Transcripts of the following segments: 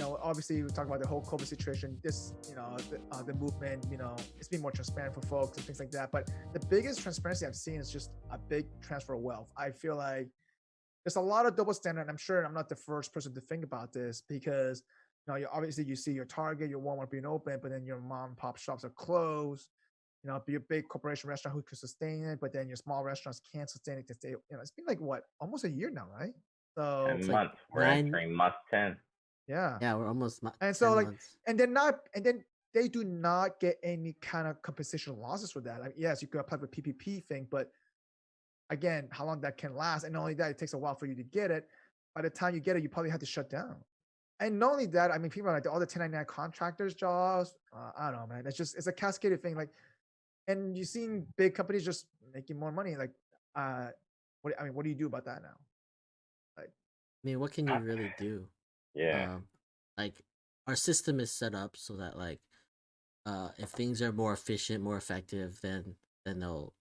obviously we talk about the whole COVID situation. This, the movement, it's been more transparent for folks and things like that. But the biggest transparency I've seen is just a big transfer of wealth. I feel like there's a lot of double standard. And I'm sure I'm not the first person to think about this because, obviously you see your Target, your Walmart being open, but then your mom and pop shops are closed. Be a big corporation restaurant who could sustain it, but then your small restaurants can't sustain it because it's been like what, almost a year now, right? So 10 It's like months. We're 9. entering month 10. yeah. Yeah, we're almost And so 10 like, months. and then they do not get any kind of compensation losses for that. Like, yes, you could apply for PPP thing, but again, how long that can last. And not only that, it takes a while for you to get it. By the time you get it, you probably have to shut down. And not only that, I mean, people are like all the 1099 contractors jobs. I don't know, man. It's a cascaded thing. Like, and you've seen big companies just making more money. Like, what do you do about that now? Like, I mean, what can you really do? Yeah. Like, our system is set up so that like, if things are more efficient, more effective, then they'll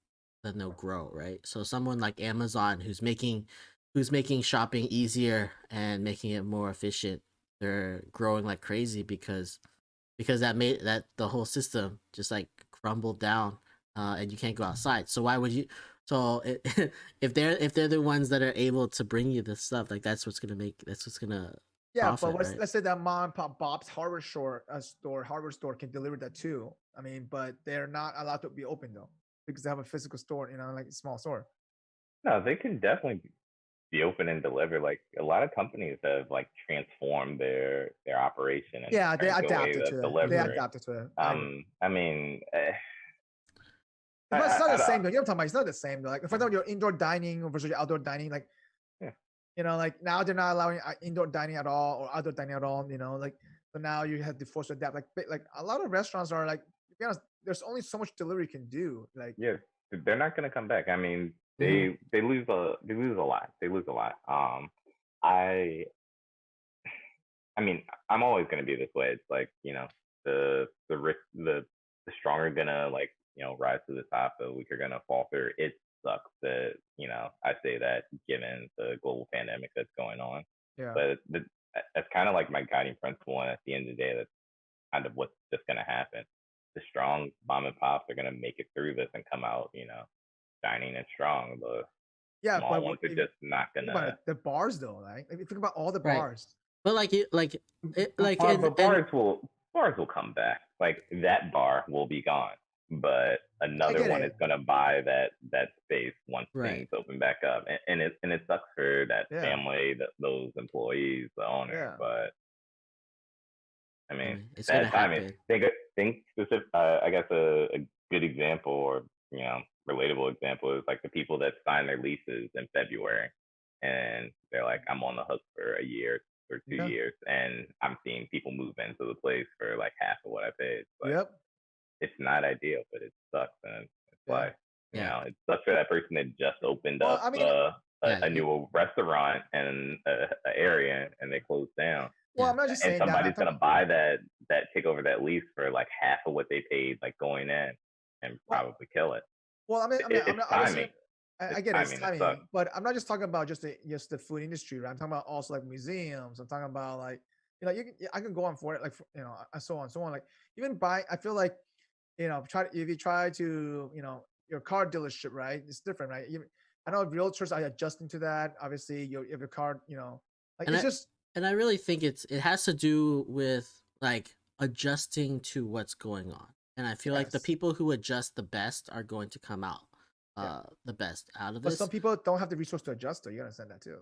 grow, right? So someone like Amazon who's making shopping easier and making it more efficient, they're growing like crazy because that the whole system just like crumbled down, and you can't go outside. So why would you? So if they're the ones that are able to bring you this stuff, like that's what's gonna yeah, profit, but right? let's say that mom and pop Bob's hardware store can deliver that too. I mean, but they're not allowed to be open though because they have a physical store, like a small store. No, they can definitely be open and deliver. Like a lot of companies have like transformed their operation and Yeah, they turned to a way adapted of to it. They delivery. adapted to it. I agree. I mean, But it's not I the don't. same though. You know what I'm talking about? It's not the same though. Like, for example, your indoor dining versus your outdoor dining, like, Yeah. like now they're not allowing indoor dining at all or outdoor dining at all. Like, so now you have to force to adapt. Like a lot of restaurants are like, to be honest, there's only so much delivery you can do. Like, Yeah, they're not gonna come back. I mean, Mm-hmm. they lose a lot. They lose a lot. I I mean, I'm always gonna be this way. It's like the risk the strong are gonna like rise to the top. The weak are gonna fall through. It sucks that I say that given the global pandemic that's going on, yeah, but that's kind of like my guiding principle. And at the end of the day, that's kind of what's just gonna happen. The strong mom and pops are gonna make it through this and come out, shining and strong. The yeah. small But ones are if you just not think about gonna. it, the bars though, right? Like, if you think about all the Right. bars. But like But bars will come back. Like that bar will be gone, but I another get one is it. gonna buy that space once right. things open back up, and it sucks for that Yeah, family, those employees, the owner. yeah. But I I mean, mean, it's gonna bad timing. happen. Think specific. I guess a good example or relatable example is like the people that sign their leases in February, and they're like, I'm on the hook for a year or two Yeah. years, and I'm seeing people move into the place for like half of what I paid. Like Yep. it's not ideal, but it sucks, and it's Yeah. why Yeah. it sucks for that person that just opened Well, up I mean, Yeah. a new restaurant in a area and they closed down well, Yeah. I'm not just and saying that. somebody's gonna buy that take over that lease for like half of what they paid like going in and Well, probably kill it. well, I'm It's not obviously. timing. I It's get it, it's timing that sucks. timing, but I'm not just talking about just the food industry, right? I'm talking about also like museums. I'm talking about like I can go on for it, like and so on, so on. Like even I feel like if you try to your car dealership, right? It's different, right? I know realtors are adjusting to that. Obviously, if your car, like And it's just I really think it has to do with like adjusting to what's going on. And I feel like the yes, people who adjust the best are going to come out yeah. the best out of But some this. people don't have the resource to adjust. Though you understand that too.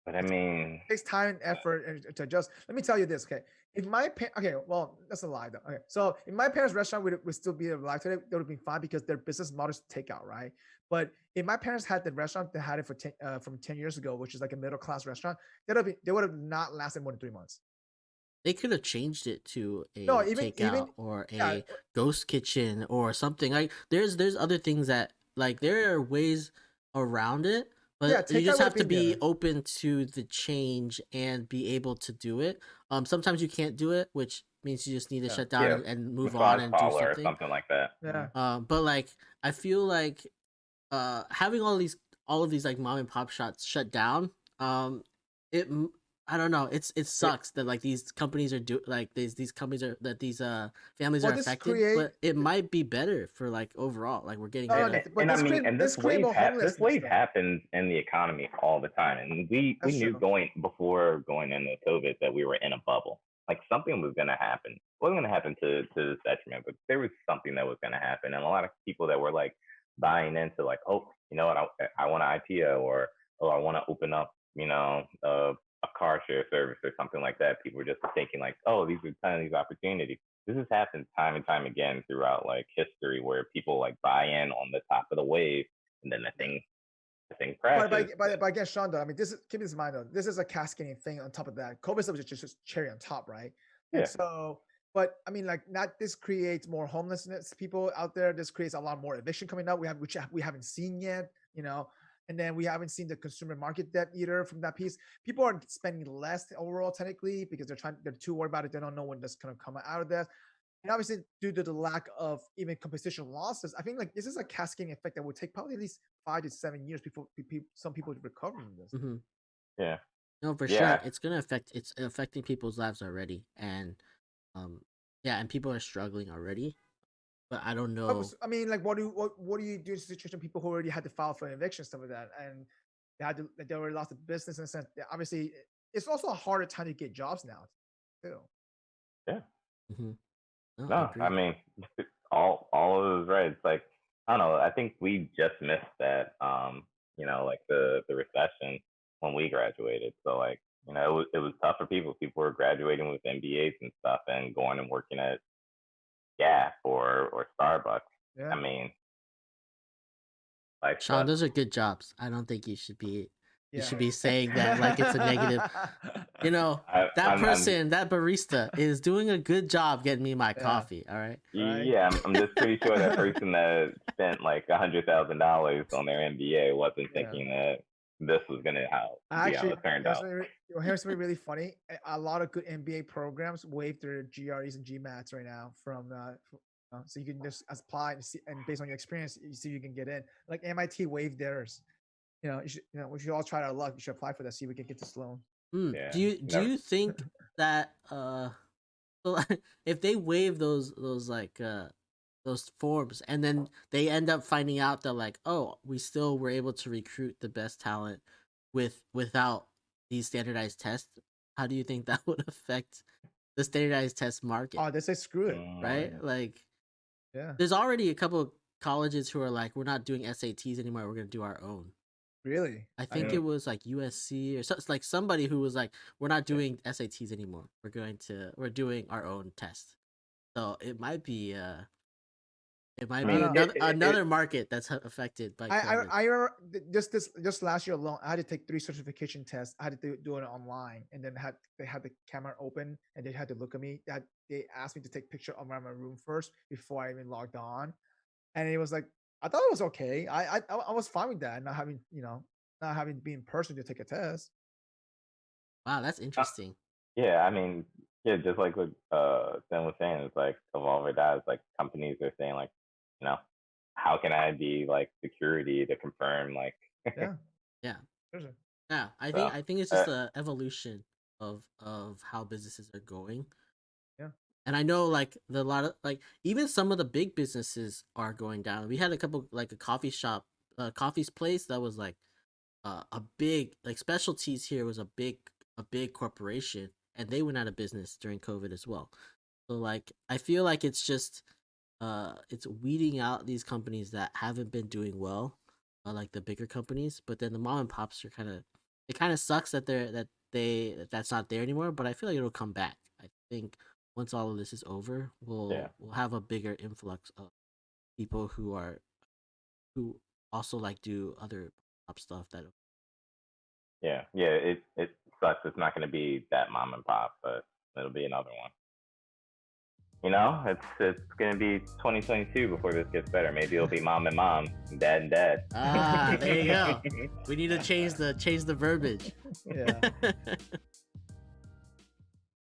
But I mean, Takes time and effort to adjust. Let me tell you this, okay? Okay, well, that's a lie though. Okay, so if my parents' restaurant would still be alive today, they would have been fine because their business model is takeout, right? But if my parents had the restaurant, they had it for from 10 years ago, which is like a middle class restaurant, they would have not lasted more than 3 months. They could have changed it to No, a even takeout or yeah, a ghost kitchen or something. Like there's other things that like there are ways around it, yeah, but you takeout just would have have to been be there. open to the change and be able to do it. Sometimes you can't do it, which means you just need to Yeah, shut down yeah, and move on massage and do parlor or something. something like that. yeah. But like I feel like having all of these like mom and pop shops shut down, it I don't know. It sucks that like these companies are these companies are that these families Well, are this affected, create but it might be better for like overall. Like we're getting no, rid no, of. but And I mean, and this create more this homelessness wave though. happens in the economy all the time, and we That's knew true. before going into COVID that we were in a bubble. Like something was going to happen. It wasn't going to happen to this detriment, but there was something that was going to happen, and a lot of people that were like buying into like, oh, you know what, I want an IPO, or oh, I want to open up, you know, a car share service or something like that. People were just thinking like, oh, these are kind of these opportunities. This has happened time and time again throughout like history where people like buy in on the top of the wave, and then the thing crashes. But again, Sean, though, I mean, keep this in mind though. This is a cascading thing on top of that. COVID stuff is just cherry on top, right? And Yeah. so, but I mean, like, not this creates more homelessness people out there. This creates a lot more eviction coming up. Which we haven't seen yet, you know. And then we haven't seen the consumer market debt either from that piece. People are spending less overall, technically, because they're too worried about it. They don't know when that's going to come out of that. And obviously, due to the lack of even compensation losses, I think like this is a cascading effect that will take probably at least 5 to 7 years before some people recover from this. Mm-hmm. Yeah. No, for Yeah. sure, it's affecting people's lives already, and yeah, and people are struggling already. But I don't know. I mean, like, what do you do in a situation people who already had to file for eviction, stuff like that, and they already lost the business in a sense. Obviously, it's also a harder time to get jobs now, too. Yeah. Mm-hmm. No, I mean, all of it was right. It's like, I don't know. I think we just missed that. You know, like the recession when we graduated. So like, you know, it was tough for people. People were graduating with MBAs and stuff and going and working at Gap or Starbucks. Yeah. I mean, like, Sean, those are good jobs. I don't think you should be saying that like it's a negative. You know, that barista is doing a good job getting me my coffee. All right. Yeah, I'm just pretty sure that person that spent like $100,000 on their MBA wasn't thinking that this was gonna be how it turned out. Here's something really funny. A lot of good MBA programs waive their GREs and GMATs right now from so you can just apply and see, and based on your experience, you see you can get in. Like MIT waived theirs. You know, we should all try our luck. You should apply for that. See if we can get this loan. Yeah, do you think that so if they waive those forms and then they end up finding out that like, oh, we still were able to recruit the best talent without these standardized tests, how do you think that would affect the standardized test market? Oh, they say screw it, right? Like, yeah, there's already a couple of colleges who are like, we're not doing SATs anymore, we're gonna do our own. Really? I think it was like USC or so, like somebody who was like, we're not doing SATs anymore, we're doing our own test. So it might be another market that's affected by COVID. I remember just last year alone, I had to take 3 certification tests. I had to do it online, and then they had the camera open, and they had to look at me. They asked me to take a picture around my room first before I even logged on, and it was like, I thought it was okay. I was fine with that, not having to be in person to take a test. Wow, that's interesting. Yeah, I mean, yeah, just like what Sam was saying, it's like of all of that, it's like companies are saying like, you know, how can I be like security to confirm like yeah. I think it's just the evolution of how businesses are going. Yeah. And I know like a lot of like even some of the big businesses are going down. We had a couple like a coffee place that was like a big like Specialties here was a big corporation, and they went out of business during COVID as well. So like I feel like it's just it's weeding out these companies that haven't been doing well, like the bigger companies, but then the mom and pops are it kind of sucks that that's not there anymore, but I feel like it'll come back. I think once all of this is over, we'll have a bigger influx of people who also like do other pop stuff that it sucks. It's not going to be that mom and pop, but it'll be another one. You know, it's going to be 2022 before this gets better. Maybe it'll be mom and mom, dad and dad. Ah, there you go. We need to change the verbiage. Yeah.